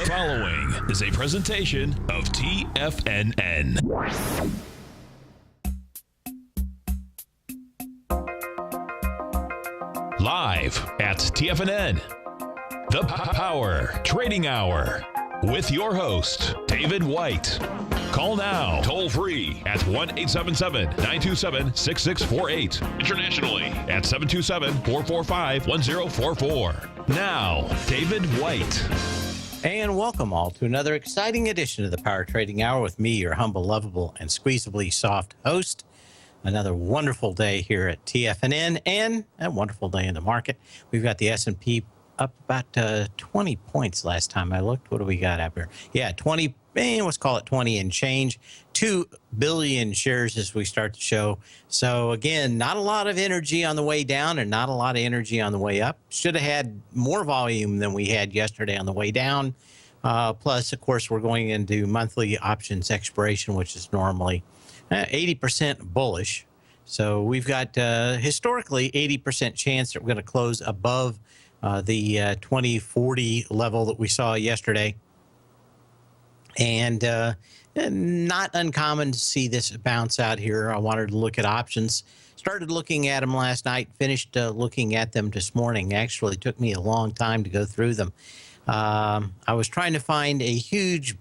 following is a presentation of TFNN. Live at TFNN, the Power Trading Hour, with your host, David White. Call now, toll free at 1-877-927-6648. Internationally at 727-445-1044. Now, David White. And welcome all to another exciting edition of the Power Trading Hour with me, your humble, lovable, and squeezably soft host. Another wonderful day here at TFNN and a wonderful day in the market. We've got the S&P up about 20 points last time I looked. What do we got up here? Yeah, 20, let's call it 20 and change. 2 billion shares as we start the show. So again, not a lot of energy on the way down and not a lot of energy on the way up. Should have had more volume than we had yesterday on the way down. Plus, of course, we're going into monthly options expiration, which is normally 80% bullish. So we've got historically 80% chance that we're going to close above the 2040 level that we saw yesterday. And not uncommon to see this bounce out here. I wanted to look at options. Started looking at them last night, finished looking at them this morning. Actually, it took me a long time to go through them. I was trying to find a huge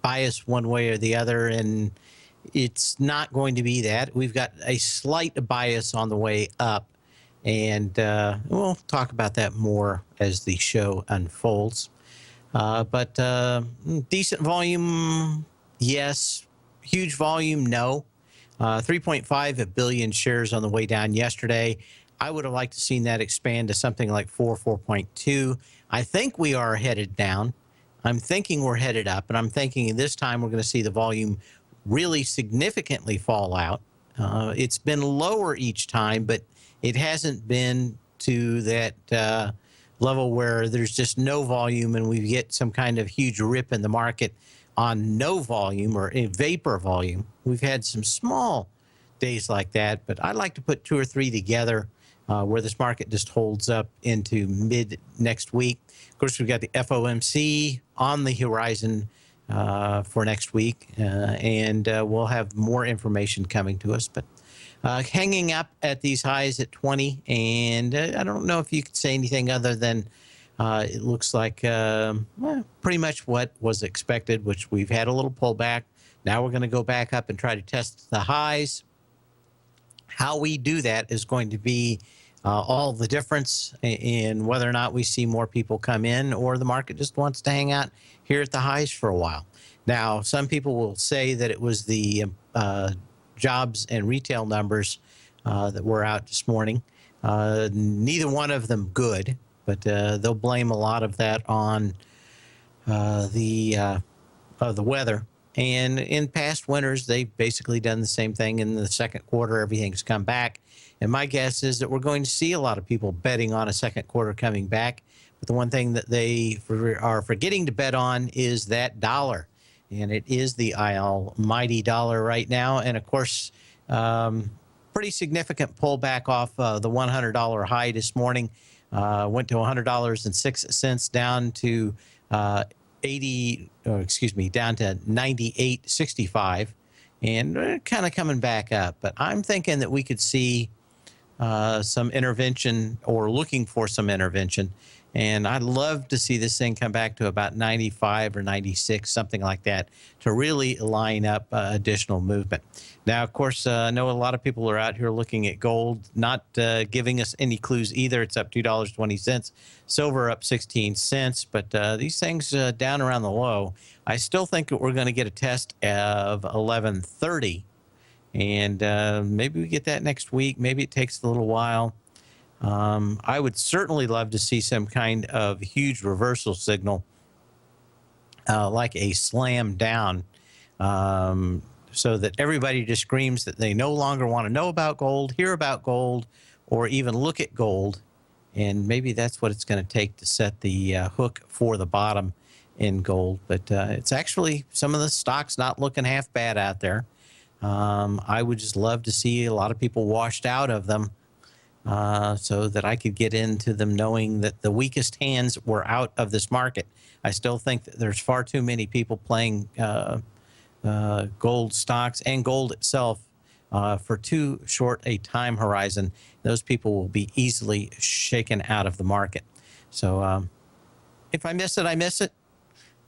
bias one way or the other, and it's not going to be that. We've got a slight bias on the way up, and we'll talk about that more as the show unfolds. But decent volume, yes. Huge volume, no. 3.5 billion shares on the way down yesterday. I would have liked to seen that expand to something like 4.2. I think we are headed down. I'm thinking we're headed up, and I'm thinking this time we're going to see the volume really significantly fall out. It's been lower each time, but it hasn't been to that level where there's just no volume and we get some kind of huge rip in the market on no volume or a vapor volume. We've had some small days like that, but I'd like to put 2 or 3 together where this market just holds up into mid next week. Of course, we've got the FOMC on the horizon for next week, and we'll have more information coming to us. But hanging up at these highs at 20, and I don't know if you could say anything other than it looks like pretty much what was expected, which we've had a little pullback. Now we're going to go back up and try to test the highs. How we do that is going to be all the difference in whether or not we see more people come in or the market just wants to hang out here at the highs for a while. Now, some people will say that it was the jobs and retail numbers that were out this morning. Neither one of them good, but they'll blame a lot of that on the weather. And in past winters, they've basically done the same thing. In the second quarter, everything's come back. And my guess is that we're going to see a lot of people betting on a second quarter coming back. But the one thing that they are forgetting to bet on is that dollar. And it is the almighty dollar right now. And, of course, pretty significant pullback off the $100 high this morning. Went to $100.06 down to down to 98.65, and kind of coming back up. But I'm thinking that we could see some intervention, or looking for some intervention. And I'd love to see this thing come back to about 95 or 96, something like that, to really line up additional movement. Now, of course, I know a lot of people are out here looking at gold, not giving us any clues either. It's up $2.20. Silver up 16 cents. But these things down around the low. I still think that we're going to get a test of 1130. And maybe we get that next week. Maybe it takes a little while. I would certainly love to see some kind of huge reversal signal, like a slam down, so that everybody just screams that they no longer want to know about gold, hear about gold, or even look at gold. And maybe that's what it's going to take to set the hook for the bottom in gold. But it's actually some of the stocks not looking half bad out there. I would just love to see a lot of people washed out of them so that I could get into them knowing that the weakest hands were out of this market. I still think that there's far too many people playing gold stocks and gold itself for too short a time horizon. Those people will be easily shaken out of the market. So if I miss it, I miss it.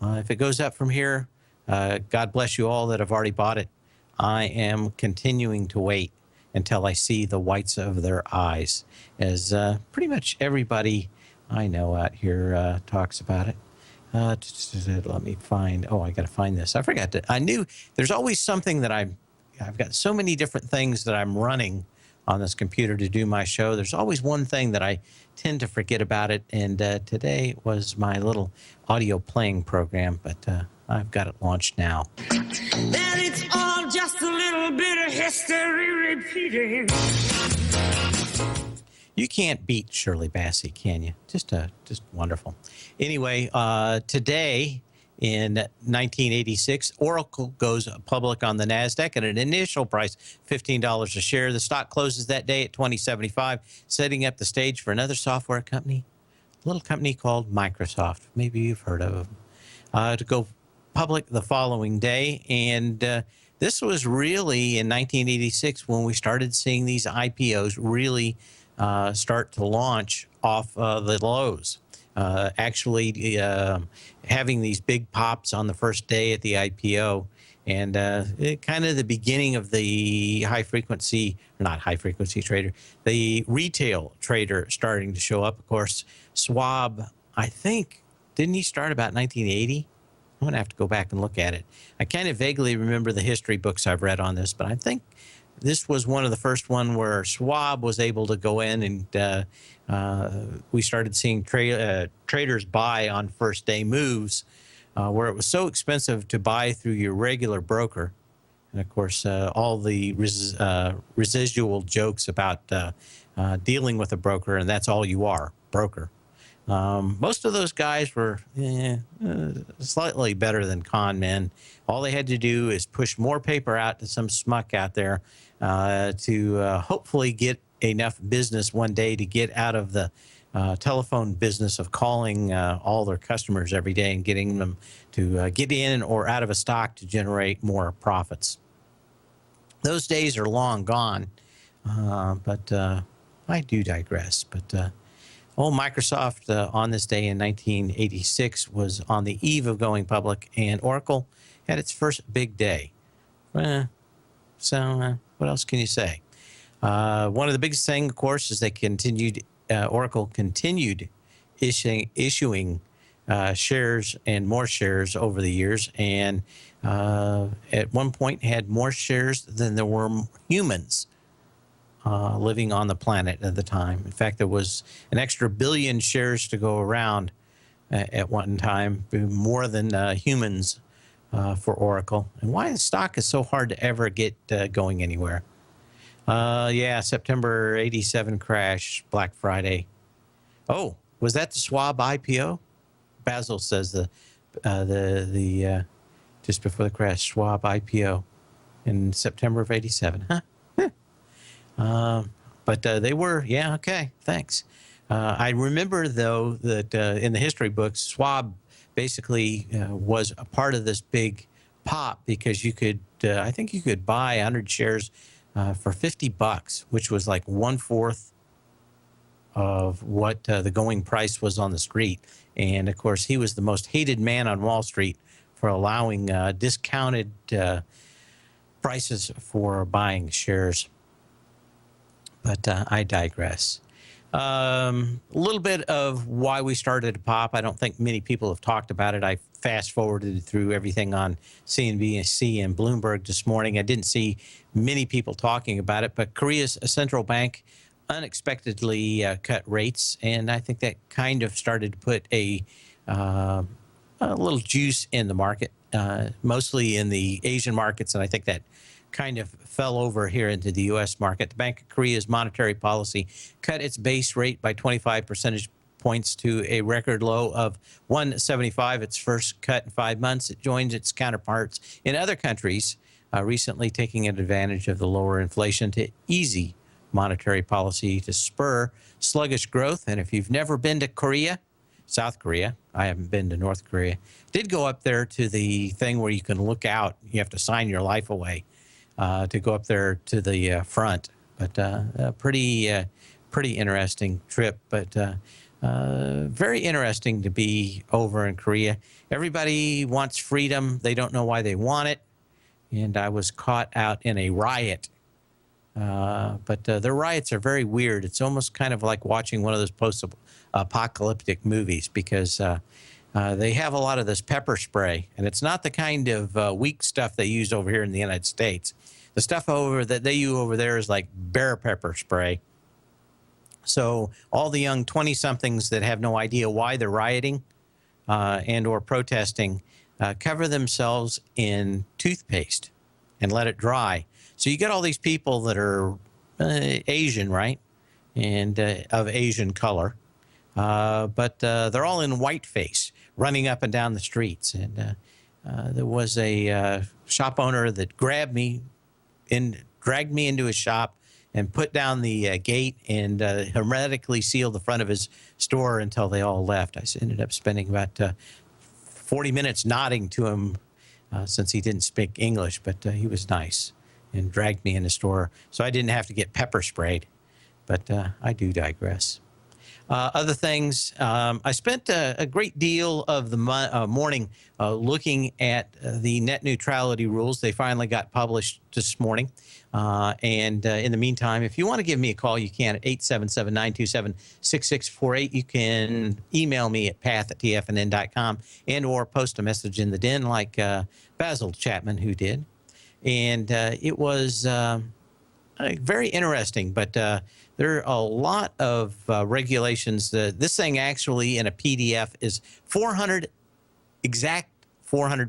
If it goes up from here, God bless you all that have already bought it. I am continuing to wait until I see the whites of their eyes, as pretty much everybody I know out here talks about it. Let me find. Oh, I got to find this. I forgot to. I knew there's always something that I've got so many different things that I'm running on this computer to do my show. There's always one thing that I tend to forget about it. And today was my little audio playing program, but I've got it launched now. That it's all just a little bit of history repeating. You can't beat Shirley Bassey, can you? Just wonderful. Anyway, today in 1986, Oracle goes public on the NASDAQ at an initial price $15 a share. The stock closes that day at $20.75, setting up the stage for another software company, a little company called Microsoft. Maybe you've heard of them, to go public the following day. And this was really in 1986 when we started seeing these IPOs really start to launch off the lows. Actually having these big pops on the first day at the IPO, and kind of the beginning of the not high frequency trader, the retail trader starting to show up. Of course, Schwab, I think, didn't he start about 1980? I'm going to have to go back and look at it. I kind of vaguely remember the history books I've read on this, but I think this was one of the first one where Schwab was able to go in, and we started seeing traders buy on first day moves, where it was so expensive to buy through your regular broker. And of course, all the residual jokes about dealing with a broker, and that's all you are, broker. Most of those guys were slightly better than con men. All they had to do is push more paper out to some schmuck out there to hopefully get enough business one day to get out of the telephone business of calling all their customers every day and getting them to get in or out of a stock to generate more profits. Those days are long gone, but I do digress. But Microsoft on this day in 1986 was on the eve of going public, and Oracle had its first big day. So what else can you say? One of the biggest things, of course, is Oracle continued issuing shares and more shares over the years, and at one point had more shares than there were humans living on the planet at the time. In fact, there was an extra billion shares to go around at one time, more than humans for Oracle. And why the stock is so hard to ever get going anywhere. September 87 crash, Black Friday. Oh, was that the Schwab IPO? Basil says the just before the crash, Schwab IPO in September of 87. Huh? But they were, okay, thanks. I remember, though, that in the history books, Schwab basically was a part of this big pop because you could, I think you could buy 100 shares for $50, which was like 1/4 of what the going price was on the street. And, of course, he was the most hated man on Wall Street for allowing discounted prices for buying shares. But I digress. A little bit of why we started to pop. I don't think many people have talked about it. I fast forwarded through everything on CNBC and Bloomberg this morning. I didn't see many people talking about it, but Korea's central bank unexpectedly cut rates, and I think that kind of started to put a little juice in the market, mostly in the Asian markets, and I think that kind of fell over here into the U.S. market. The Bank of Korea's monetary policy cut its base rate by 25 percentage points to a record low of 175, its first cut in 5 months. It joins its counterparts in other countries, recently taking advantage of the lower inflation to easy monetary policy to spur sluggish growth. And if you've never been to Korea, South Korea, I haven't been to North Korea, did go up there to the thing where you can look out. You have to sign your life away to go up there to the front. But a pretty interesting trip. But very interesting to be over in Korea. Everybody wants freedom. They don't know why they want it. And I was caught out in a riot. But the riots are very weird. It's almost kind of like watching one of those post-apocalyptic movies because they have a lot of this pepper spray. And it's not the kind of weak stuff they use over here in the United States. The stuff that they use over there is like bear pepper spray. So all the young 20-somethings that have no idea why they're rioting and or protesting cover themselves in toothpaste and let it dry. So you get all these people that are Asian, right, and of Asian color, but they're all in whiteface running up and down the streets. And there was a shop owner that grabbed me and dragged me into his shop and put down the gate and hermetically sealed the front of his store until they all left. I ended up spending about 40 minutes nodding to him since he didn't speak English, but he was nice and dragged me in the store. So I didn't have to get pepper sprayed, but I do digress. Other things, I spent a great deal of the morning looking at the net neutrality rules. They finally got published this morning. And in the meantime, if you want to give me a call, you can at 877-927-6648. You can email me at path@tfnn.com and or post a message in the den like Basil Chapman, who did. And it was very interesting, but there are a lot of regulations. This thing actually in a PDF is 400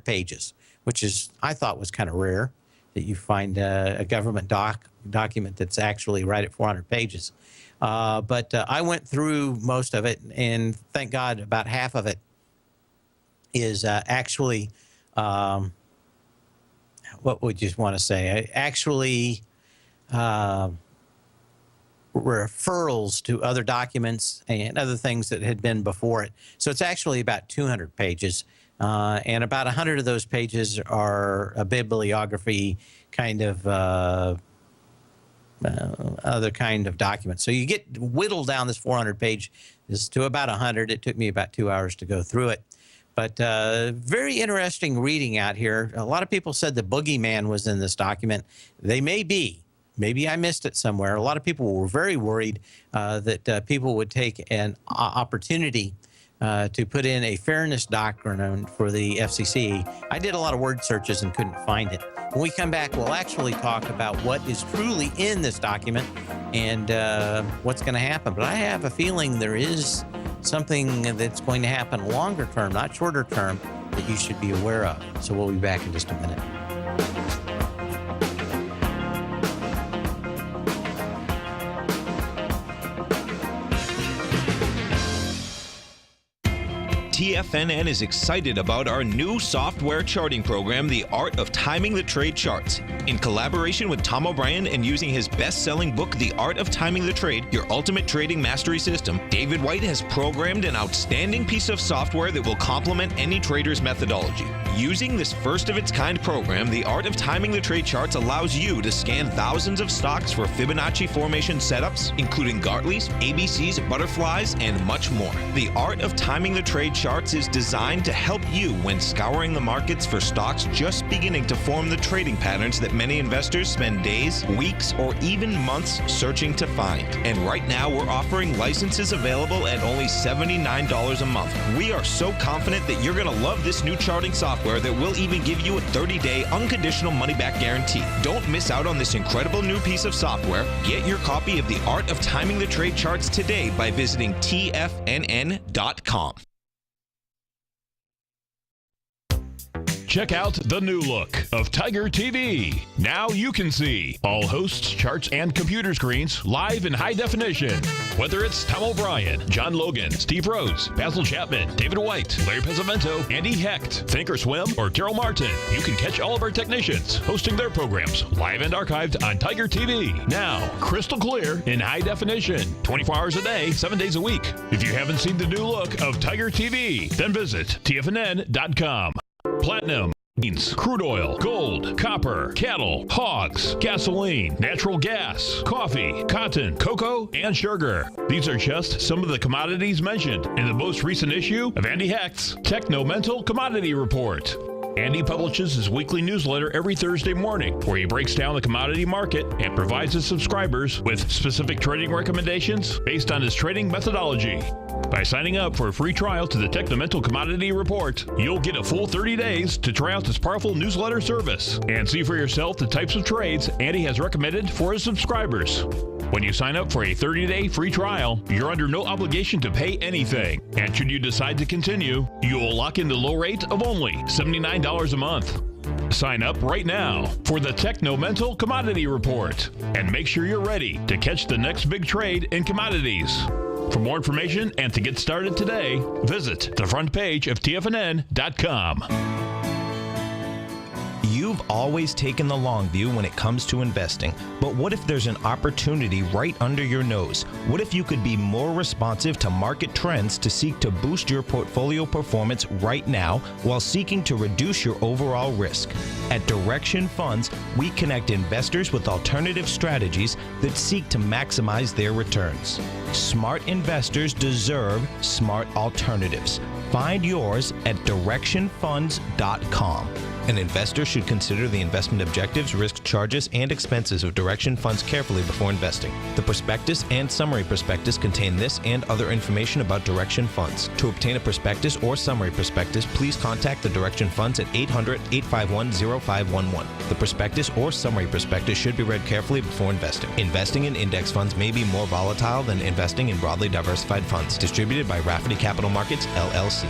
pages, which is, I thought was kind of rare that you find a government document that's actually right at 400 pages. But I went through most of it, and thank God about half of it is actually, what would you want to say? Actually, referrals to other documents and other things that had been before it. So it's actually about 200 pages. And about 100 of those pages are a bibliography kind of other kind of document. So you get whittled down this 400 page to about 100. It took me about 2 hours to go through it. But very interesting reading out here. A lot of people said the boogeyman was in this document. They may be. Maybe I missed it somewhere. A lot of people were very worried that people would take an opportunity to put in a fairness doctrine for the FCC. I did a lot of word searches and couldn't find it. When we come back, we'll actually talk about what is truly in this document and what's going to happen. But I have a feeling there is something that's going to happen longer term, not shorter term, that you should be aware of. So we'll be back in just a minute. TFNN is excited about our new software charting program, The Art of Timing the Trade Charts. In collaboration with Tom O'Brien and using his best-selling book, The Art of Timing the Trade, Your Ultimate Trading Mastery System, David White has programmed an outstanding piece of software that will complement any trader's methodology. Using this first-of-its-kind program, The Art of Timing the Trade Charts allows you to scan thousands of stocks for Fibonacci formation setups, including Gartley's, ABC's, butterflies, and much more. The Art of Timing the Trade Charts is designed to help you when scouring the markets for stocks just beginning to form the trading patterns that many investors spend days, weeks, or even months searching to find. And right now, we're offering licenses available at only $79 a month. We are so confident that you're going to love this new charting software that will even give you a 30-day unconditional money-back guarantee. Don't miss out on this incredible new piece of software. Get your copy of The Art of Timing the Trade Charts today by visiting TFNN.com. Check out the new look of Tiger TV. Now you can see all hosts, charts, and computer screens live in high definition. Whether it's Tom O'Brien, John Logan, Steve Rose, Basil Chapman, David White, Larry Pesavento, Andy Hecht, Thinkorswim, or Terrell Martin, you can catch all of our technicians hosting their programs live and archived on Tiger TV. Now, crystal clear in high definition, 24 hours a day, 7 days a week. If you haven't seen the new look of Tiger TV, then visit TFNN.com. Platinum, beans, crude oil, gold, copper, cattle, hogs, gasoline, natural gas, coffee, cotton, cocoa, and sugar. These are just some of the commodities mentioned in the most recent issue of Andy Hecht's Techno-Mental Commodity Report. Andy publishes his weekly newsletter every Thursday morning, where he breaks down the commodity market and provides his subscribers with specific trading recommendations based on his trading methodology. By signing up for a free trial to the Techno-Mental Commodity Report, you'll get a full 30 days to try out this powerful newsletter service and see for yourself the types of trades Andy has recommended for his subscribers. When you sign up for a 30-day free trial, you're under no obligation to pay anything. And should you decide to continue, you will lock in the low rate of only $79 a month. Sign up right now for the Techno-Mental Commodity Report and make sure you're ready to catch the next big trade in commodities. For more information and to get started today, visit the front page of TFNN.com. You've always taken the long view when it comes to investing, but what if there's an opportunity right under your nose? What if you could be more responsive to market trends to seek to boost your portfolio performance right now while seeking to reduce your overall risk? At Direction Funds, we connect investors with alternative strategies that seek to maximize their returns. Smart investors deserve smart alternatives. Find yours at directionfunds.com. An investor should consider the investment objectives, risk charges, and expenses of Direction Funds carefully before investing. The prospectus and summary prospectus contain this and other information about Direction Funds. To obtain a prospectus or summary prospectus, please contact the Direction Funds at 800-851-0511. The prospectus or summary prospectus should be read carefully before investing. Investing in index funds may be more volatile than investing in broadly diversified funds. Distributed by Rafferty Capital Markets, LLC.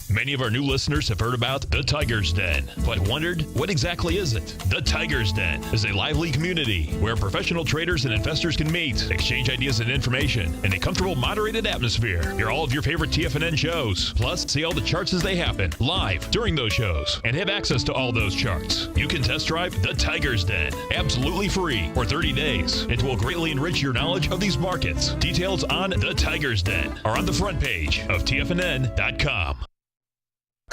Many of our new listeners have heard about the Tiger's Den, but wondered, what exactly is it? The Tiger's Den is a lively community where professional traders and investors can meet, exchange ideas and information in a comfortable, moderated atmosphere. Hear all of your favorite TFNN shows, plus see all the charts as they happen live during those shows, and have access to all those charts. You can test drive the Tiger's Den absolutely free for 30 days. It will greatly enrich your knowledge of these markets. Details on the Tiger's Den are on the front page of TFNN.com.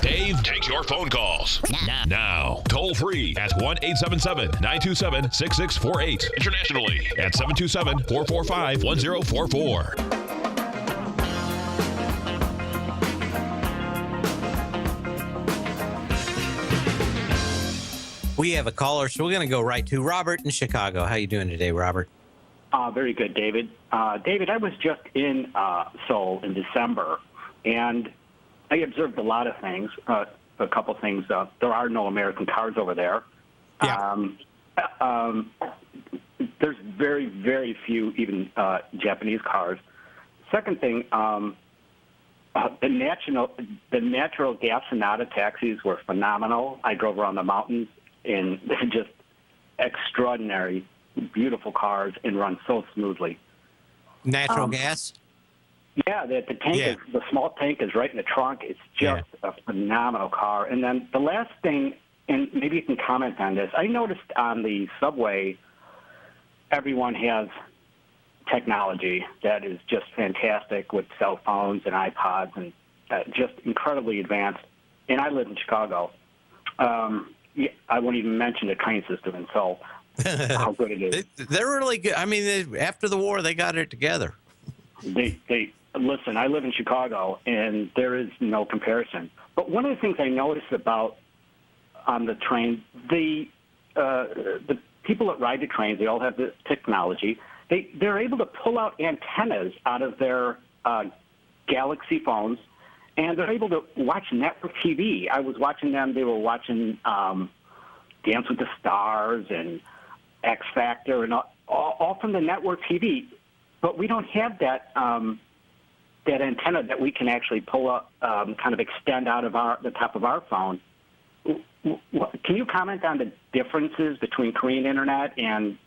Dave takes your phone calls now. Toll free at 1-877-927-6648. Internationally at 727-445-1044. We have a caller, so we're going to go right to Robert in Chicago. How you doing today, Robert? Very good, David. David, I was just in Seoul in December, and I observed a lot of things, a couple things. There are no American cars over there. Yeah. There's very, very few even Japanese cars. Second thing, the natural gas Sonata taxis were phenomenal. I drove around the mountains, and they're just extraordinary, beautiful cars and run so smoothly. Natural gas? Yeah, the tank is, the small tank is right in the trunk. It's just a phenomenal car. And then the last thing, and maybe you can comment on this, I noticed on the subway, everyone has technology that is just fantastic with cell phones and iPods and just incredibly advanced. And I live in Chicago. I won't even mention the train system in Seoul, how good it is. They're really good. I mean, after the war, they got it together. Listen, I live in Chicago, and there is no comparison. But one of the things I noticed about on the train, the people that ride the trains, they all have the technology. They're able to pull out antennas out of their Galaxy phones, and they're able to watch network TV. I was watching them. They were watching Dance with the Stars and X Factor and all from the network TV. But we don't have that that antenna that we can actually pull up, kind of extend out of the top of our phone. Can you comment on the differences between Korean internet and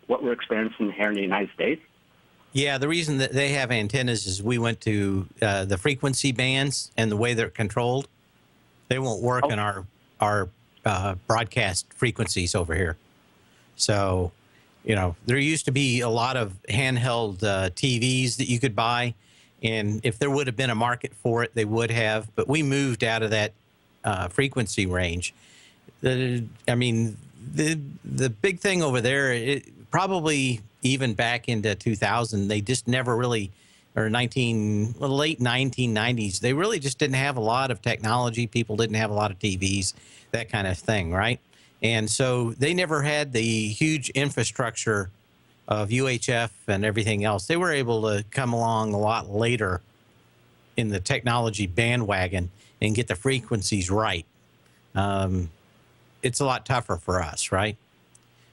what we're experiencing here in the United States? Yeah, the reason that they have antennas is we went to the frequency bands and the way they're controlled. They won't work in our broadcast frequencies over here. So, there used to be a lot of handheld TVs that you could buy, and if there would have been a market for it, they would have. But we moved out of that frequency range. The big thing over there, probably even back into 2000, they just never really, or late 1990s, they really just didn't have a lot of technology. People didn't have a lot of TVs, that kind of thing, right? And so they never had the huge infrastructure of UHF and everything else. They were able to come along a lot later in the technology bandwagon and get the frequencies right. It's a lot tougher for us, right?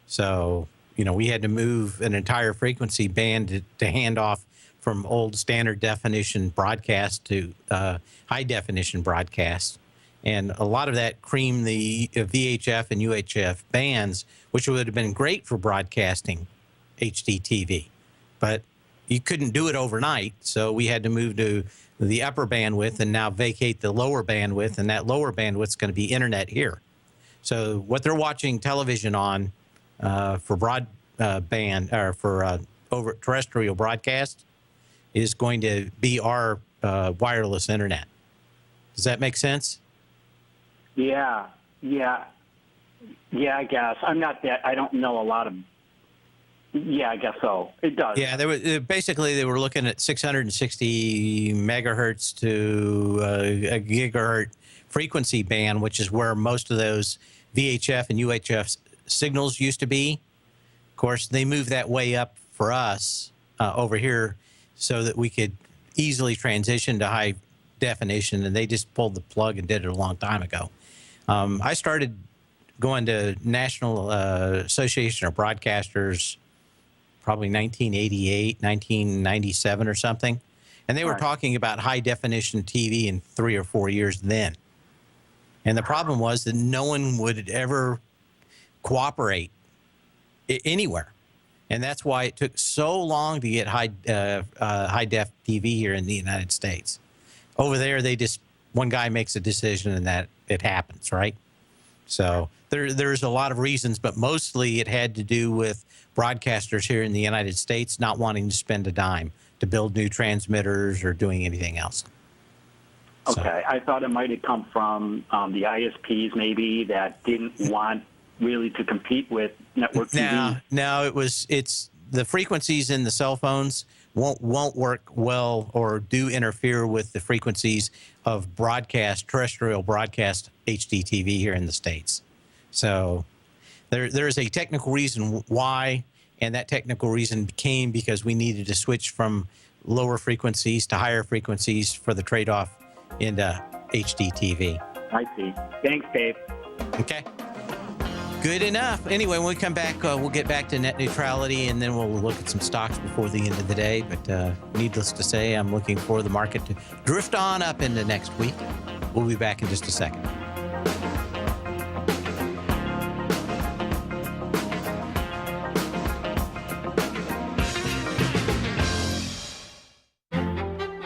So, we had to move an entire frequency band to hand off from old standard definition broadcast to high definition broadcast. And a lot of that creamed the VHF and UHF bands, which would have been great for broadcasting HDTV. But you couldn't do it overnight, so we had to move to the upper bandwidth and now vacate the lower bandwidth, and that lower bandwidth is going to be internet here. So what they're watching television on for broadband or for over terrestrial broadcast is going to be our wireless internet. Does that make sense? Yeah, I guess. I don't know a lot of. Yeah, I guess so. It does. Yeah, they were looking at 660 megahertz to a gigahertz frequency band, which is where most of those VHF and UHF signals used to be. Of course, they moved that way up for us over here so that we could easily transition to high definition, and they just pulled the plug and did it a long time ago. I started going to National Association of Broadcasters probably 1988, 1997 or something. And they were talking about high definition TV in 3 or 4 years then. And the problem was that no one would ever cooperate anywhere. And that's why it took so long to get high def TV here in the United States. Over there, one guy makes a decision and that it happens, right? So there's a lot of reasons, but mostly it had to do with broadcasters here in the United States not wanting to spend a dime to build new transmitters or doing anything else. Okay, so I thought it might have come from the ISPs maybe that didn't want really to compete with network TV. No, it's the frequencies in the cell phones won't work well or do interfere with the frequencies of terrestrial broadcast HDTV here in the States. So there's a technical reason why, and that technical reason came because we needed to switch from lower frequencies to higher frequencies for the trade-off into HDTV. I see. Thanks, Dave. Okay. Good enough. Anyway, when we come back, we'll get back to net neutrality, and then we'll look at some stocks before the end of the day. But needless to say, I'm looking for the market to drift on up into next week. We'll be back in just a second.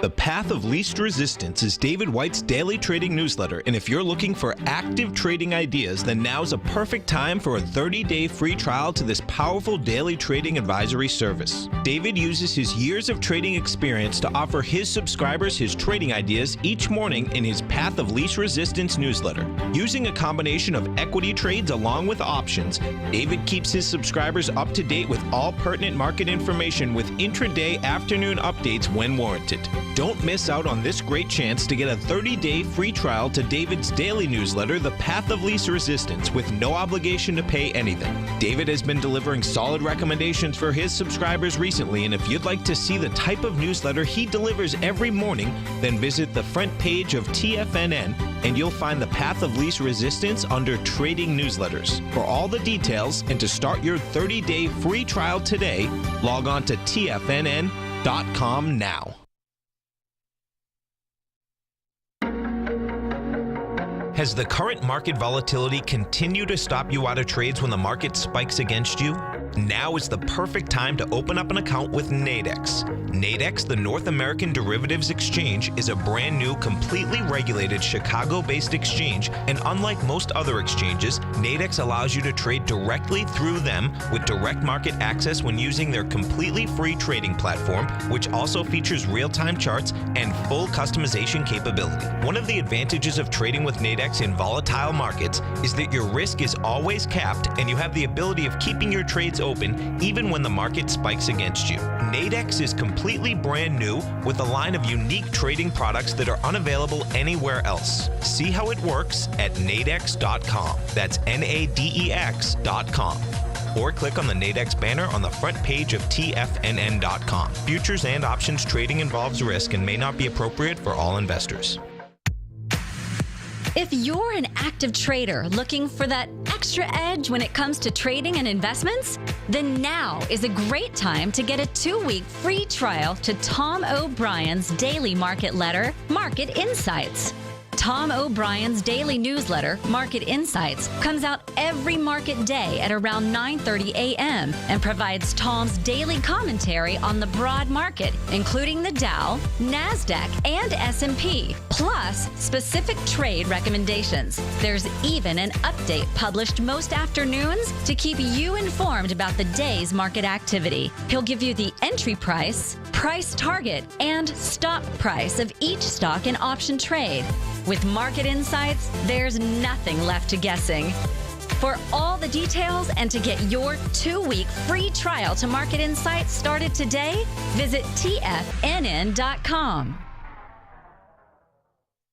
The Path of Least Resistance is David White's daily trading newsletter, and if you're looking for active trading ideas, then now's a perfect time for a 30-day free trial to this powerful daily trading advisory service. David uses his years of trading experience to offer his subscribers his trading ideas each morning in his Path of Least Resistance newsletter. Using a combination of equity trades along with options, David keeps his subscribers up to date with all pertinent market information with intraday afternoon updates when warranted. Don't miss out on this great chance to get a 30-day free trial to David's daily newsletter, The Path of Least Resistance, with no obligation to pay anything. David has been delivering solid recommendations for his subscribers recently, and if you'd like to see the type of newsletter he delivers every morning, then visit the front page of TFNN, and you'll find The Path of Least Resistance under Trading Newsletters. For all the details and to start your 30-day free trial today, log on to TFNN.com now. Has the current market volatility continued to stop you out of trades when the market spikes against you? Now is the perfect time to open up an account with Nadex. Nadex, the North American Derivatives Exchange, is a brand new, completely regulated Chicago-based exchange, and unlike most other exchanges, Nadex allows you to trade directly through them with direct market access when using their completely free trading platform, which also features real-time charts and full customization capability. One of the advantages of trading with Nadex in volatile markets is that your risk is always capped and you have the ability of keeping your trades open even when the market spikes against you. Nadex is completely brand new with a line of unique trading products that are unavailable anywhere else. See how it works at nadex.com. That's Nadex.com. Or click on the Nadex banner on the front page of TFNN.com. Futures and options trading involves risk and may not be appropriate for all investors. If you're an active trader looking for that extra edge when it comes to trading and investments, then now is a great time to get a 2-week free trial to Tom O'Brien's daily market letter, Market Insights. Tom O'Brien's daily newsletter, Market Insights, comes out every market day at around 9:30 a.m. and provides Tom's daily commentary on the broad market, including the Dow, NASDAQ, and S&P, plus specific trade recommendations. There's even an update published most afternoons to keep you informed about the day's market activity. He'll give you the entry price, price target, and stop price of each stock and option trade. With Market Insights, there's nothing left to guessing. For all the details and to get your 2-week free trial to Market Insights started today, visit TFNN.com.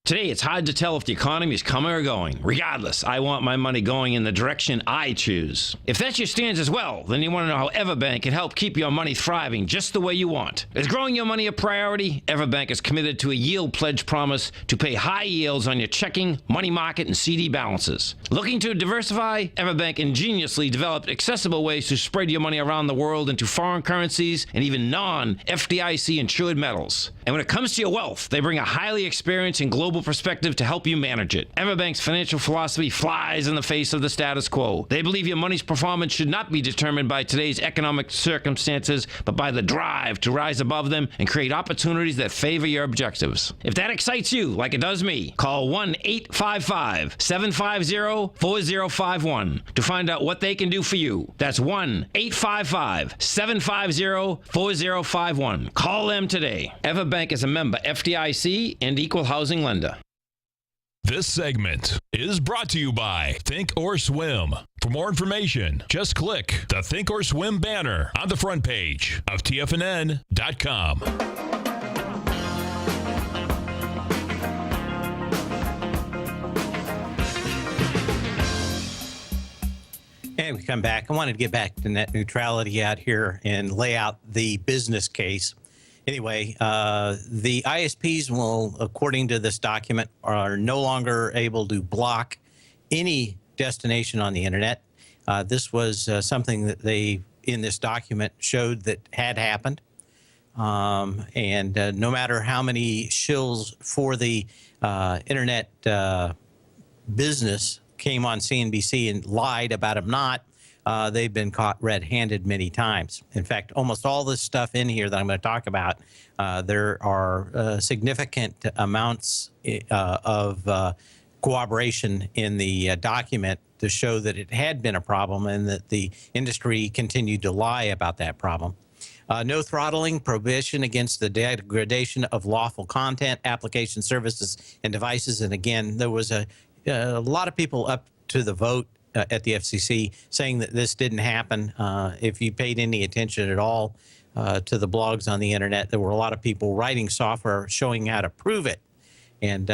Today, it's hard to tell if the economy is coming or going. Regardless, I want my money going in the direction I choose. If that's your stance as well, then you want to know how Everbank can help keep your money thriving just the way you want. Is growing your money a priority? Everbank is committed to a yield pledge promise to pay high yields on your checking, money market, and CD balances. Looking to diversify? Everbank ingeniously developed accessible ways to spread your money around the world into foreign currencies and even non-FDIC insured metals. And when it comes to your wealth, they bring a highly experienced and global perspective to help you manage it. Everbank's financial philosophy flies in the face of the status quo. They believe your money's performance should not be determined by today's economic circumstances, but by the drive to rise above them and create opportunities that favor your objectives. If that excites you, like it does me, call 1-855-750-4051 to find out what they can do for you. That's 1-855-750-4051. Call them today. Everbank is a member FDIC and equal housing lender. This segment is brought to you by Think or Swim. For more information, just click the Think or Swim banner on the front page of TFNN.com. And we come back. I wanted to get back to net neutrality out here and lay out the business case. Anyway, the ISPs will, according to this document, are no longer able to block any destination on the internet. This was something that they, in this document, showed that had happened. And no matter how many shills for the internet business came on CNBC and lied about them not, they've been caught red-handed many times. In fact, almost all this stuff in here that I'm going to talk about, there are significant amounts of cooperation in the document to show that it had been a problem and that the industry continued to lie about that problem. No throttling, prohibition against the degradation of lawful content, application services, and devices. And again, there was a lot of people up to the vote at the FCC saying that this didn't happen. If you paid any attention at all to the blogs on the internet, there were a lot of people writing software showing how to prove it. And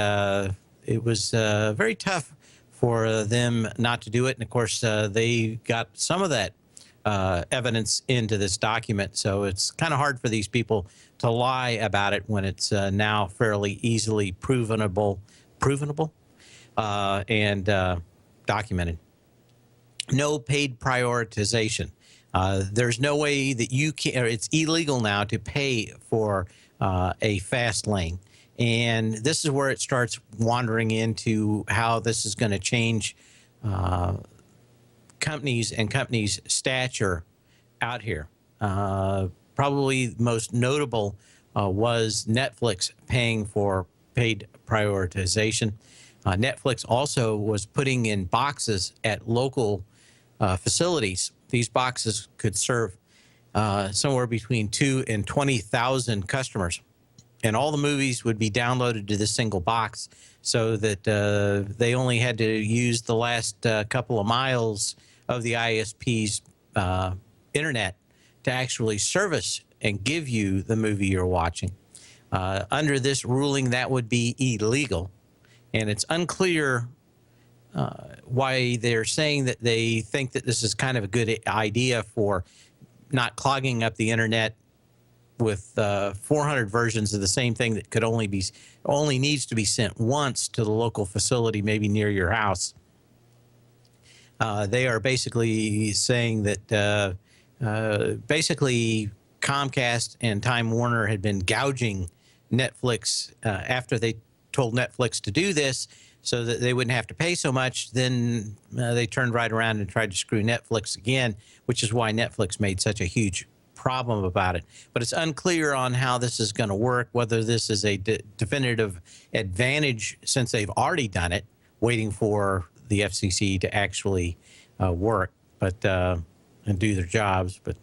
it was very tough for them not to do it. And of course, they got some of that evidence into this document. So it's kind of hard for these people to lie about it when it's now fairly easily provenable and documented. No paid prioritization. There's no way that you can, or it's illegal now to pay for a fast lane. And this is where it starts wandering into how this is going to change companies' stature out here. Probably most notable was Netflix paying for paid prioritization. Netflix also was putting in boxes at local facilities. These boxes could serve somewhere between 2,000 and 20,000 customers. And all the movies would be downloaded to this single box so that they only had to use the last couple of miles of the ISP's internet to actually service and give you the movie you're watching. Under this ruling, that would be illegal. And it's unclear why they're saying that they think that this is kind of a good idea for not clogging up the internet with 400 versions of the same thing that could only needs to be sent once to the local facility, maybe near your house. They are basically saying that basically Comcast and Time Warner had been gouging Netflix after they told Netflix to do this so that they wouldn't have to pay so much. Then they turned right around and tried to screw Netflix again, which is why Netflix made such a huge problem about it. But it's unclear on how this is going to work, whether this is a definitive advantage since they've already done it, waiting for the FCC to actually work and do their jobs. But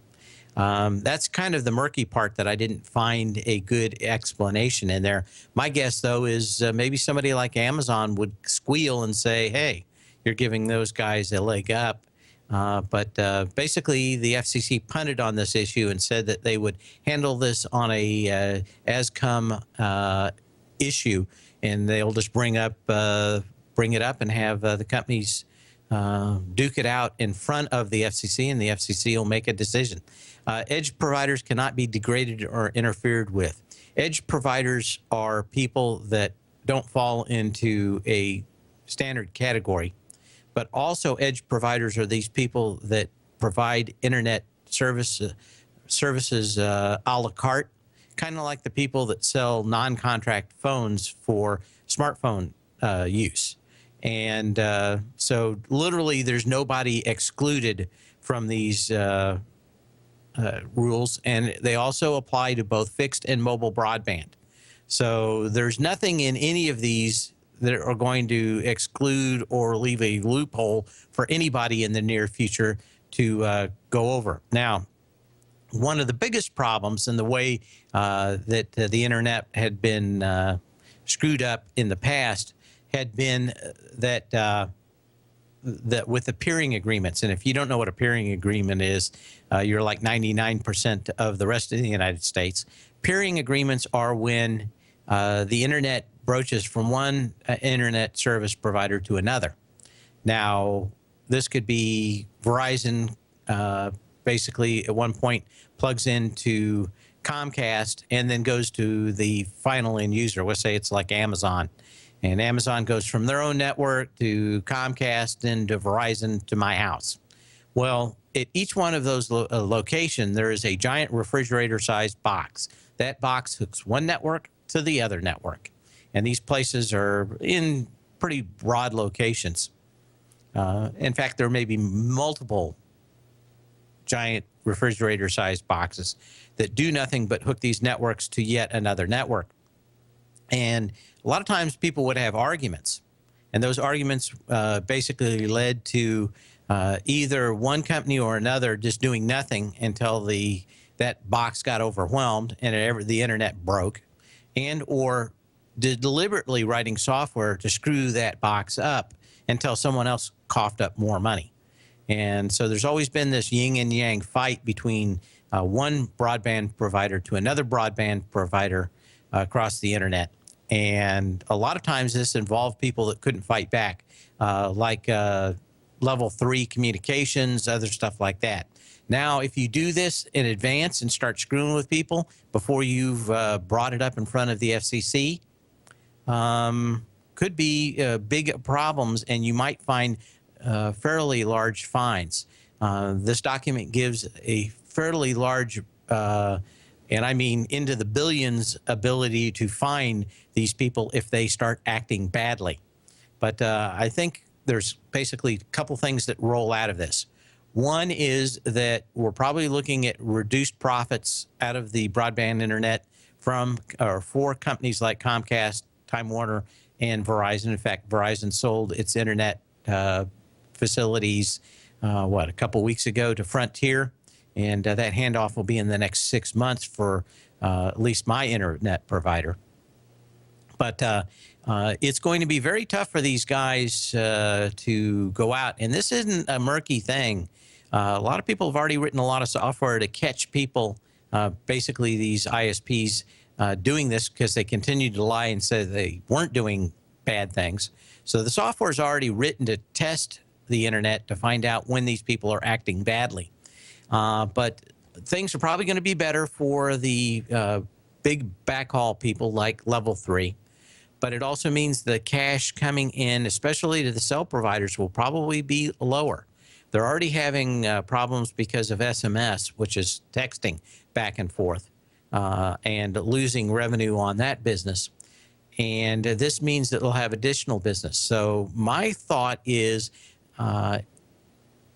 that's kind of the murky part that I didn't find a good explanation in there. My guess, though, is maybe somebody like Amazon would squeal and say, hey, you're giving those guys a leg up. But basically, the FCC punted on this issue and said that they would handle this on a as-come issue, and they'll just bring it up and have the companies duke it out in front of the FCC, and the FCC will make a decision. Edge providers cannot be degraded or interfered with. Edge providers are people that don't fall into a standard category, but also edge providers are these people that provide internet services a la carte, kind of like the people that sell non-contract phones for smartphone use. And so literally there's nobody excluded from these rules, and they also apply to both fixed and mobile broadband. So there's nothing in any of these that are going to exclude or leave a loophole for anybody in the near future to go over. Now, one of the biggest problems in the way that the internet had been screwed up in the past had been that with the peering agreements. And if you don't know what a peering agreement is, you're like 99% of the rest of the United States. Peering agreements are when the internet broaches from one internet service provider to another. Now, this could be Verizon basically at one point plugs into Comcast and then goes to the final end user. Let's say it's like Amazon. And Amazon goes from their own network to Comcast and to Verizon to my house. Well, at each one of those locations, there is a giant refrigerator-sized box. That box hooks one network to the other network. And these places are in pretty broad locations. In fact, there may be multiple giant refrigerator-sized boxes that do nothing but hook these networks to yet another network. And a lot of times people would have arguments. And those arguments basically led to either one company or another just doing nothing until that box got overwhelmed and the internet broke, and or deliberately writing software to screw that box up until someone else coughed up more money. And so there's always been this yin and yang fight between one broadband provider to another broadband provider across the internet. And a lot of times this involved people that couldn't fight back, like level 3 communications, other stuff like that. Now, if you do this in advance and start screwing with people before you've brought it up in front of the FCC, could be big problems, and you might find fairly large fines. This document gives a fairly large And I mean into the billions ability to fine these people if they start acting badly. But I think there's basically a couple things that roll out of this. One is that we're probably looking at reduced profits out of the broadband internet from or for companies like Comcast, Time Warner, and Verizon. In fact, Verizon sold its internet facilities, a couple weeks ago to Frontier, and that handoff will be in the next 6 months for at least my internet provider. But it's going to be very tough for these guys to go out. And this isn't a murky thing. A lot of people have already written a lot of software to catch people, basically these ISPs, doing this because they continued to lie and say they weren't doing bad things. So the software is already written to test the internet to find out when these people are acting badly. But things are probably going to be better for the big backhaul people like Level 3. But it also means the cash coming in, especially to the cell providers, will probably be lower. They're already having problems because of SMS, which is texting back and forth, and losing revenue on that business. And this means that they'll have additional business. So my thought is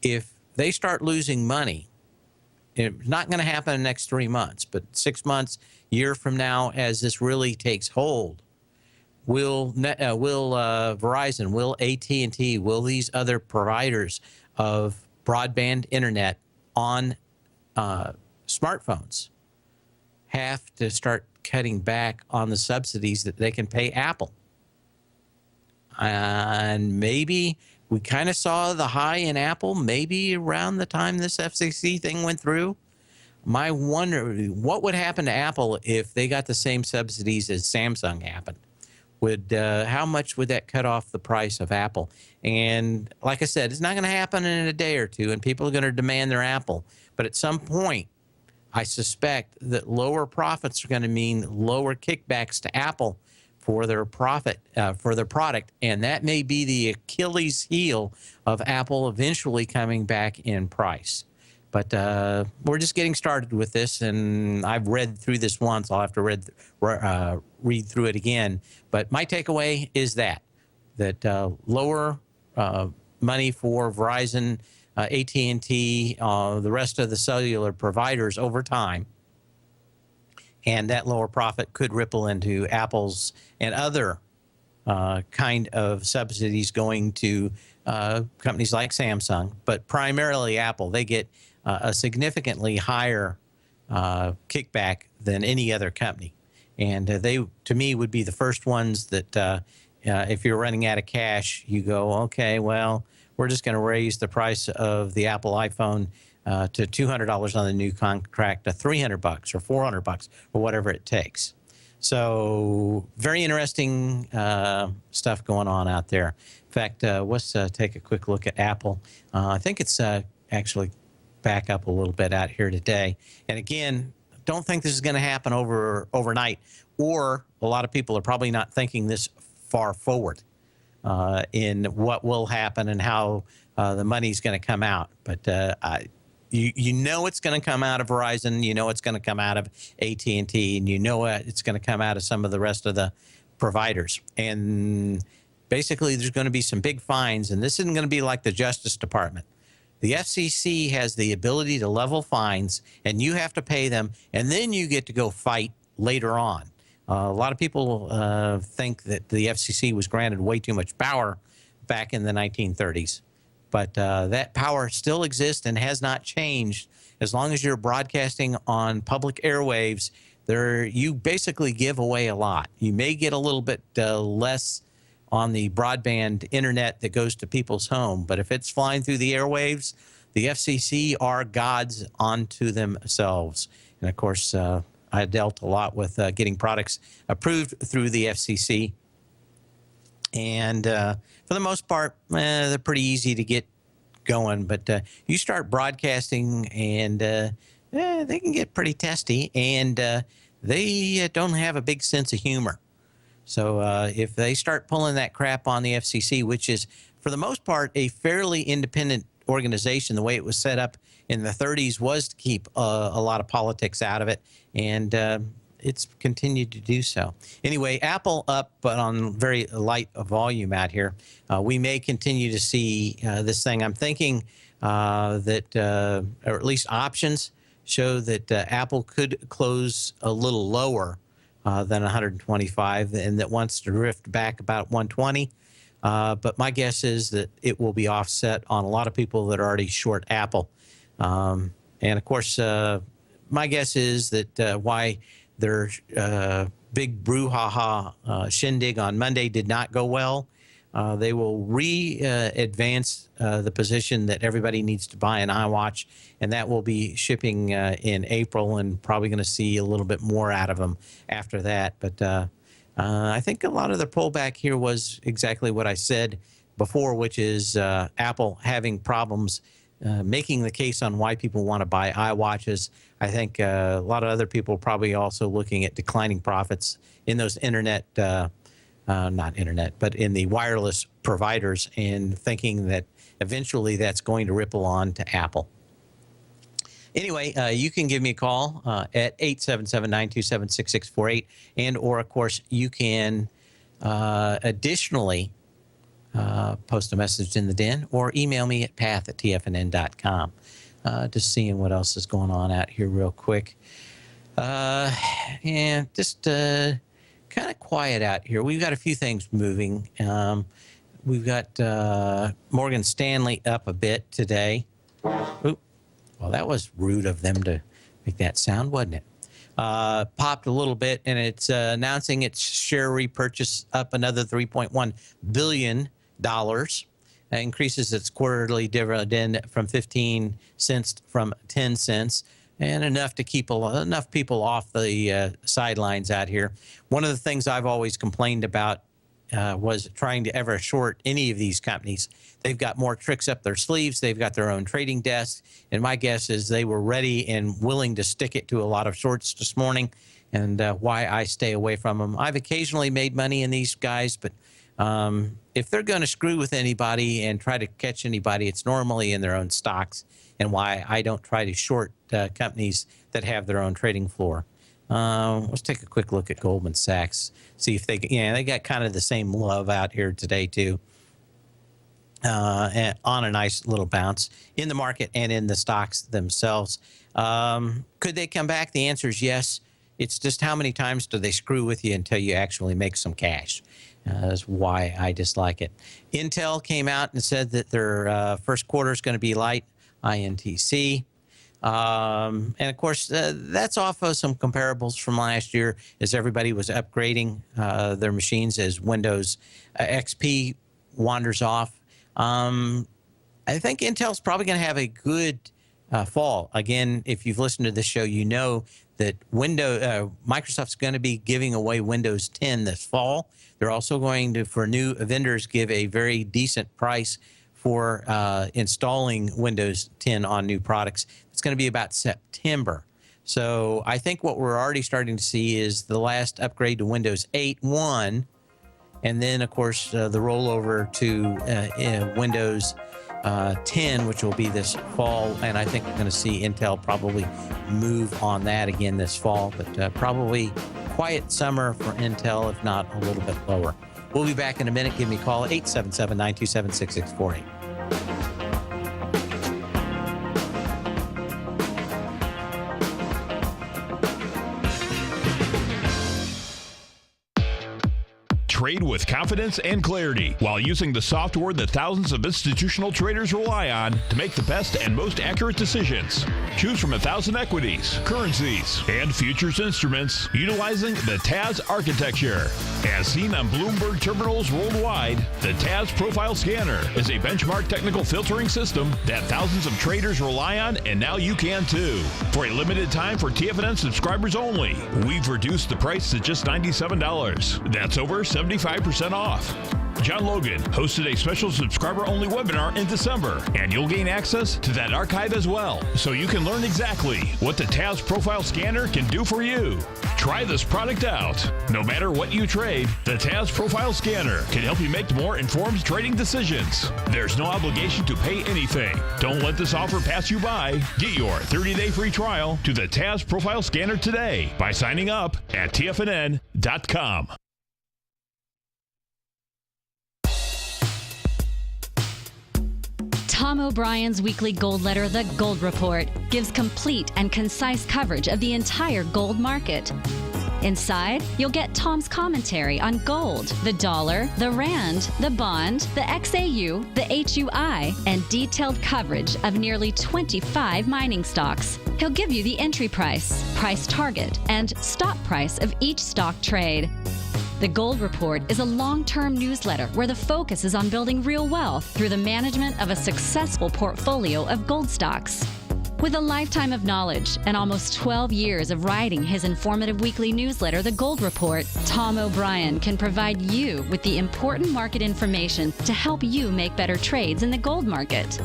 if they start losing money, it's not going to happen in the next 3 months, but 6 months, year from now, as this really takes hold, will Verizon, will AT&T, will these other providers of broadband internet on smartphones have to start cutting back on the subsidies that they can pay Apple? And maybe we kind of saw the high in Apple maybe around the time this FCC thing went through. My wonder, what would happen to Apple if they got the same subsidies as Samsung happened? How much would that cut off the price of Apple? And like I said, it's not going to happen in a day or two, and people are going to demand their Apple. But at some point, I suspect that lower profits are going to mean lower kickbacks to Apple for their profit, for their product. And that may be the Achilles heel of Apple eventually coming back in price. But we're just getting started with this, and I've read through this once. I'll have to read through it again. But my takeaway is that lower money for Verizon, AT&T, the rest of the cellular providers over time, and that lower profit could ripple into Apple's and other kind of subsidies going to companies like Samsung, but primarily Apple. They get a significantly higher kickback than any other company. And they, to me, would be the first ones that if you're running out of cash, you go, okay, well, we're just going to raise the price of the Apple iPhone to $200 on the new contract to $300 or $400 or whatever it takes. So very interesting stuff going on out there. In fact, let's take a quick look at Apple. I think it's actually back up a little bit out here today. And again, don't think this is going to happen overnight, or a lot of people are probably not thinking this far forward in what will happen and how the money's going to come out. But you know it's going to come out of Verizon, you know it's going to come out of AT&T, and you know it's going to come out of some of the rest of the providers. And basically there's going to be some big fines, and this isn't going to be like the Justice Department. The FCC has the ability to level fines, and you have to pay them, and then you get to go fight later on. A lot of people think that the FCC was granted way too much power back in the 1930s. But that power still exists and has not changed. As long as you're broadcasting on public airwaves, you basically give away a lot. You may get a little bit less on the broadband internet that goes to people's home, but if it's flying through the airwaves, the FCC are gods unto themselves. And of course, I dealt a lot with getting products approved through the FCC. And for the most part, they're pretty easy to get going. But you start broadcasting, and they can get pretty testy, and they don't have a big sense of humor. So if they start pulling that crap on the FCC, which is, for the most part, a fairly independent organization, the way it was set up in the 30s, was to keep a lot of politics out of it, and it's continued to do so. Anyway, Apple up, but on very light volume out here. We may continue to see this thing. I'm thinking that, or at least options show that Apple could close a little lower than 125, and that wants to drift back about 120. But my guess is that it will be offset on a lot of people that are already short Apple. And of course, my guess is that why their big brouhaha shindig on Monday did not go well. They will advance the position that everybody needs to buy an iWatch, and that will be shipping in April, and probably going to see a little bit more out of them after that. But I think a lot of the pullback here was exactly what I said before, which is Apple having problems making the case on why people want to buy iWatches. I think a lot of other people probably also looking at declining profits in those not internet, but in the wireless providers, and thinking that eventually that's going to ripple on to Apple. Anyway, you can give me a call at 877-927-6648, and or, of course, you can additionally post a message in the den or email me at path@tfnn.com. Just seeing what else is going on out here real quick. And just kind of quiet out here. We've got a few things moving. We've got Morgan Stanley up a bit today. Oop. Well, that was rude of them to make that sound, wasn't it? Popped a little bit, and it's announcing its share repurchase up another $3.1 billion. Increases its quarterly dividend from 15 cents from 10 cents, and enough to keep enough people off the sidelines out here. One of the things I've always complained about was trying to ever short any of these companies. They've got more tricks up their sleeves. They've got their own trading desks, and my guess is they were ready and willing to stick it to a lot of shorts this morning, and why I stay away from them. I've occasionally made money in these guys, but if they're going to screw with anybody and try to catch anybody, it's normally in their own stocks, and why I don't try to short companies that have their own trading floor. Let's take a quick look at Goldman Sachs, see if they got kind of the same love out here today too, and on a nice little bounce in the market and in the stocks themselves. Could they come back? The answer is yes. It's just how many times do they screw with you until you actually make some cash? That's why I dislike it. Intel came out and said that their first quarter is going to be light, INTC. And of course, that's off of some comparables from last year as everybody was upgrading their machines as Windows XP wanders off. I think Intel's probably going to have a good fall. Again, if you've listened to this show, you know that Microsoft's going to be giving away Windows 10 this fall. They're also going to, for new vendors, give a very decent price for installing Windows 10 on new products. It's going to be about September. So I think what we're already starting to see is the last upgrade to Windows 8.1, and then, of course, the rollover to Windows 10, which will be this fall. And I think we're going to see Intel probably move on that again this fall, but probably quiet summer for Intel, if not a little bit lower. We'll be back in a minute. Give me a call at 877-927-6648. Trade with confidence and clarity while using the software that thousands of institutional traders rely on to make the best and most accurate decisions. Choose from 1,000 equities, currencies, and futures instruments utilizing the TAS architecture. As seen on Bloomberg terminals worldwide, the TAS Profile Scanner is a benchmark technical filtering system that thousands of traders rely on, and now you can too. For a limited time for TFNN subscribers only, we've reduced the price to just $97. That's over 75% off. John Logan hosted a special subscriber-only webinar in December, and you'll gain access to that archive as well, so you can learn exactly what the TAS Profile Scanner can do for you. Try this product out. No matter what you trade, the TAS Profile Scanner can help you make more informed trading decisions. There's no obligation to pay anything. Don't let this offer pass you by. Get your 30-day free trial to the TAS Profile Scanner today by signing up at TFNN.com. Tom O'Brien's weekly gold letter, The Gold Report, gives complete and concise coverage of the entire gold market. Inside, you'll get Tom's commentary on gold, the dollar, the rand, the bond, the XAU, the HUI, and detailed coverage of nearly 25 mining stocks. He'll give you the entry price, price target, and stop price of each stock trade. The Gold Report is a long-term newsletter where the focus is on building real wealth through the management of a successful portfolio of gold stocks. With a lifetime of knowledge and almost 12 years of writing his informative weekly newsletter, The Gold Report, Tom O'Brien can provide you with the important market information to help you make better trades in the gold market.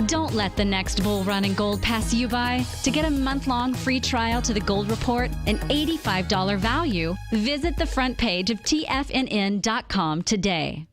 Don't let the next bull run in gold pass you by. To get a month-long free trial to The Gold Report, an $85 value, visit the front page of TFNN.com today.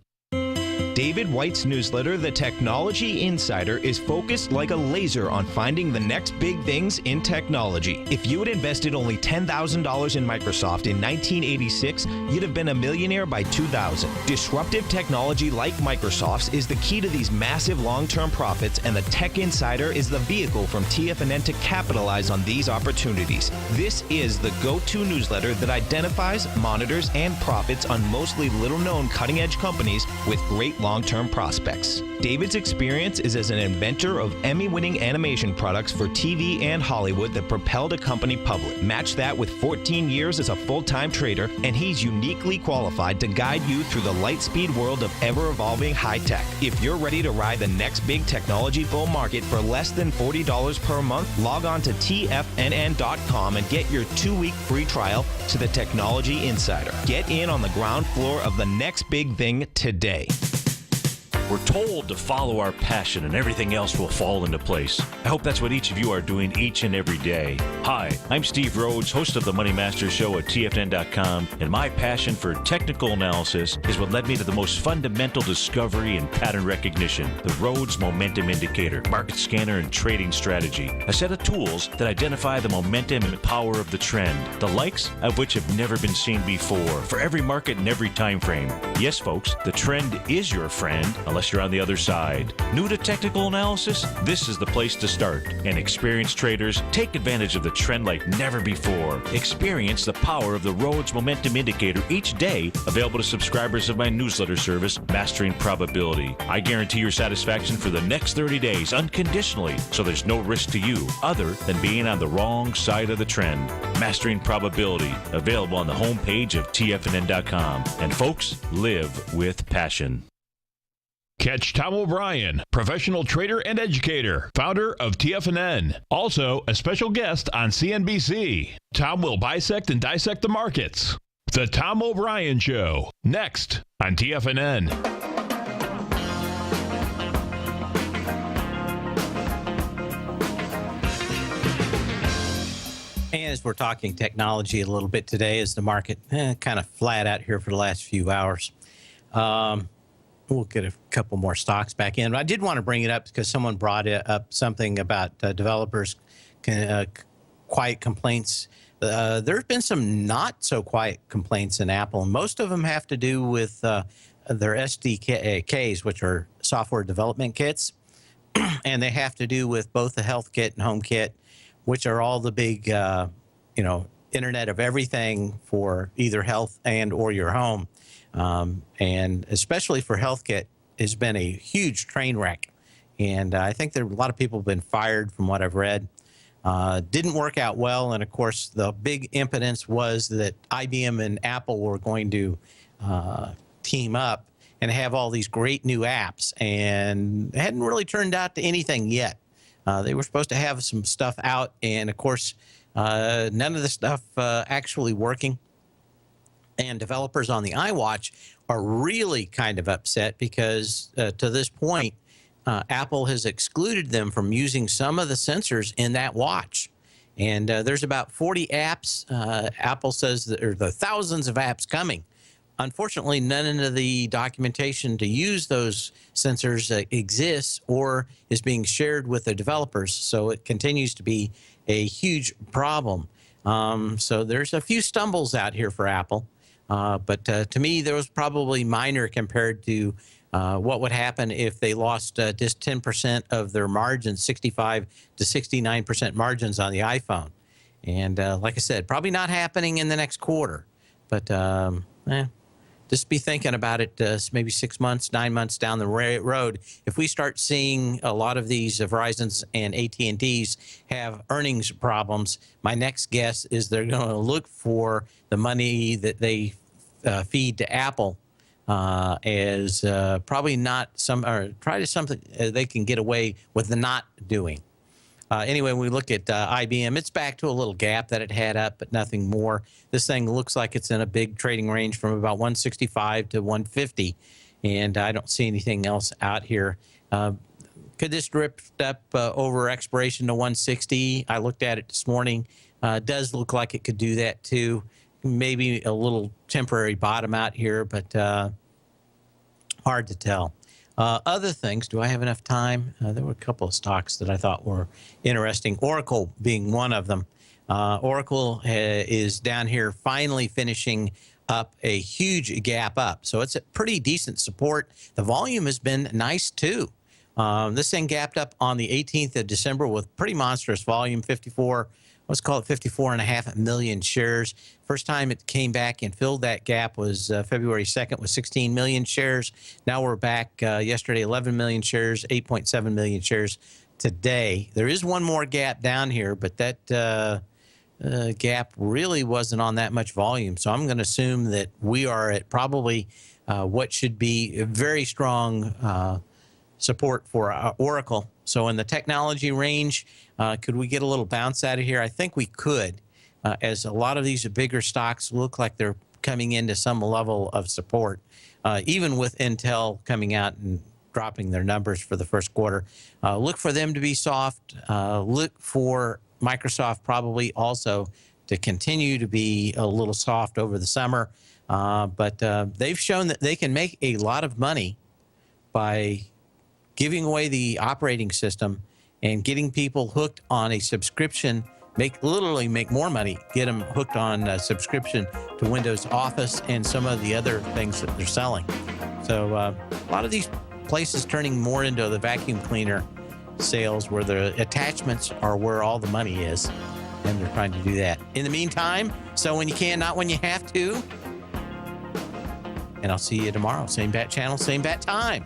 David White's newsletter, The Technology Insider, is focused like a laser on finding the next big things in technology. If you had invested only $10,000 in Microsoft in 1986, you'd have been a millionaire by 2000. Disruptive technology like Microsoft's is the key to these massive long-term profits, and the Tech Insider is the vehicle from TFNN to capitalize on these opportunities. This is the go-to newsletter that identifies, monitors, and profits on mostly little-known cutting-edge companies with great long-term prospects. David's experience is as an inventor of Emmy-winning animation products for TV and Hollywood that propelled a company public. Match that with 14 years as a full-time trader, and he's uniquely qualified to guide you through the light-speed world of ever-evolving high-tech. If you're ready to ride the next big technology bull market for less than $40 per month, log on to TFNN.com and get your 2-week free trial to the Technology Insider. Get in on the ground floor of the next big thing today. We're told to follow our passion and everything else will fall into place. I hope that's what each of you are doing each and every day. Hi, I'm Steve Rhodes, host of the Money Master Show at TFNN.com, and my passion for technical analysis is what led me to the most fundamental discovery in pattern recognition, the Rhodes Momentum Indicator, market scanner, and trading strategy, a set of tools that identify the momentum and power of the trend, the likes of which have never been seen before, for every market and every time frame. Yes, folks, the trend is your friend, unless you're on the other side. New to technical analysis? This is the place to start. And experienced traders, take advantage of the trend like never before. Experience the power of the Rhodes Momentum Indicator each day, available to subscribers of my newsletter service, Mastering Probability. I guarantee your satisfaction for the next 30 days unconditionally, so there's no risk to you other than being on the wrong side of the trend. Mastering Probability, available on the homepage of TFNN.com. And folks, live with passion. Catch Tom O'Brien, professional trader and educator, founder of TFNN. Also, a special guest on CNBC. Tom will bisect and dissect the markets. The Tom O'Brien Show, next on TFNN. And as we're talking technology a little bit today, as the market kind of flat out here for the last few hours. We'll get a couple more stocks back in. But I did want to bring it up because someone brought up something about developers' quiet complaints. There have been some not so quiet complaints in Apple, and most of them have to do with their SDKs, which are software development kits, and they have to do with both the Health Kit and Home Kit, which are all the big, Internet of Everything for either health and or your home. And especially for HealthKit, has been a huge train wreck. And I think there a lot of people have been fired from what I've read. Didn't work out well. And of course, the big impotence was that IBM and Apple were going to team up and have all these great new apps. And it hadn't really turned out to anything yet. They were supposed to have some stuff out. And of course, none of the stuff actually working. And developers on the iWatch are really kind of upset because to this point, Apple has excluded them from using some of the sensors in that watch. And there's about 40 apps. Apple says that there are thousands of apps coming. Unfortunately, none of the documentation to use those sensors exists or is being shared with the developers. So it continues to be a huge problem. So there's a few stumbles out here for Apple. But to me, there was probably minor compared to what would happen if they lost just 10% of their margins, 65 to 69% margins on the iPhone. And like I said, probably not happening in the next quarter. But just be thinking about it maybe 6 months, 9 months down the road. If we start seeing a lot of these Verizons and AT&Ts have earnings problems, my next guess is they're going to look for the money that they feed to Apple as probably not or try to something they can get away with not doing. Anyway, when we look at IBM, it's back to a little gap that it had up, but nothing more. This thing looks like it's in a big trading range from about 165 to 150, and I don't see anything else out here. Could this drift up over expiration to 160? I looked at it this morning. Does look like it could do that too. Maybe a little temporary bottom out here, but hard to tell. Other things, do I have enough time? There were a couple of stocks that I thought were interesting, Oracle being one of them. Oracle is down here finally finishing up a huge gap up. So it's a pretty decent support. The volume has been nice too. This thing gapped up on the 18th of December with pretty monstrous volume, 54.5 million shares. First time it came back and filled that gap was February 2nd with 16 million shares. Now we're back yesterday, 11 million shares, 8.7 million shares today. There is one more gap down here, but that gap really wasn't on that much volume. So I'm going to assume that we are at probably what should be a very strong support for Oracle. So in the technology range, could we get a little bounce out of here? I think we could, as a lot of these bigger stocks look like they're coming into some level of support, even with Intel coming out and dropping their numbers for the first quarter. Look for them to be soft. Look for Microsoft probably also to continue to be a little soft over the summer. But they've shown that they can make a lot of money by giving away the operating system and getting people hooked on a subscription, literally make more money, get them hooked on a subscription to Windows Office and some of the other things that they're selling. So a lot of these places turning more into the vacuum cleaner sales where the attachments are where all the money is, and they're trying to do that. In the meantime, so when you can, not when you have to. And I'll see you tomorrow. Same bat channel, same bat time.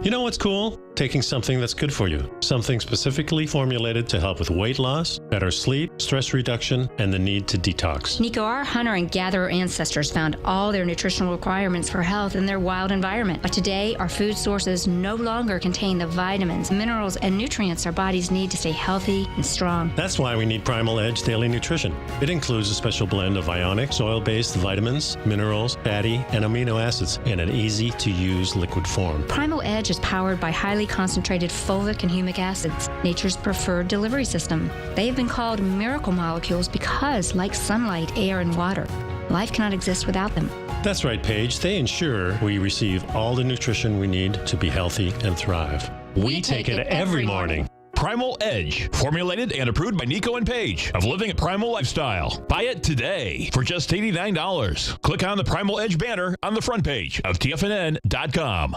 You know what's cool? Taking something that's good for you. Something specifically formulated to help with weight loss, better sleep, stress reduction, and the need to detox. Nico, our hunter and gatherer ancestors found all their nutritional requirements for health in their wild environment. But today, our food sources no longer contain the vitamins, minerals, and nutrients our bodies need to stay healthy and strong. That's why we need Primal Edge Daily Nutrition. It includes a special blend of ionic, soil-based vitamins, minerals, fatty, and amino acids in an easy-to-use liquid form. Primal Edge is powered by highly concentrated fulvic and humic acids, nature's preferred delivery system. They have been called miracle molecules because, like sunlight, air, and water, life cannot exist without them. That's right, Paige. They ensure we receive all the nutrition we need to be healthy and thrive. We take it every morning. Primal Edge, formulated and approved by Nico and Paige of Living a Primal Lifestyle. Buy it today for just $89. Click on the Primal Edge banner on the front page of TFNN.com.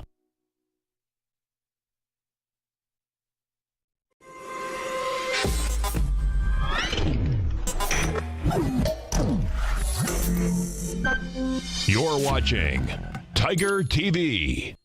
You're watching Tiger TV.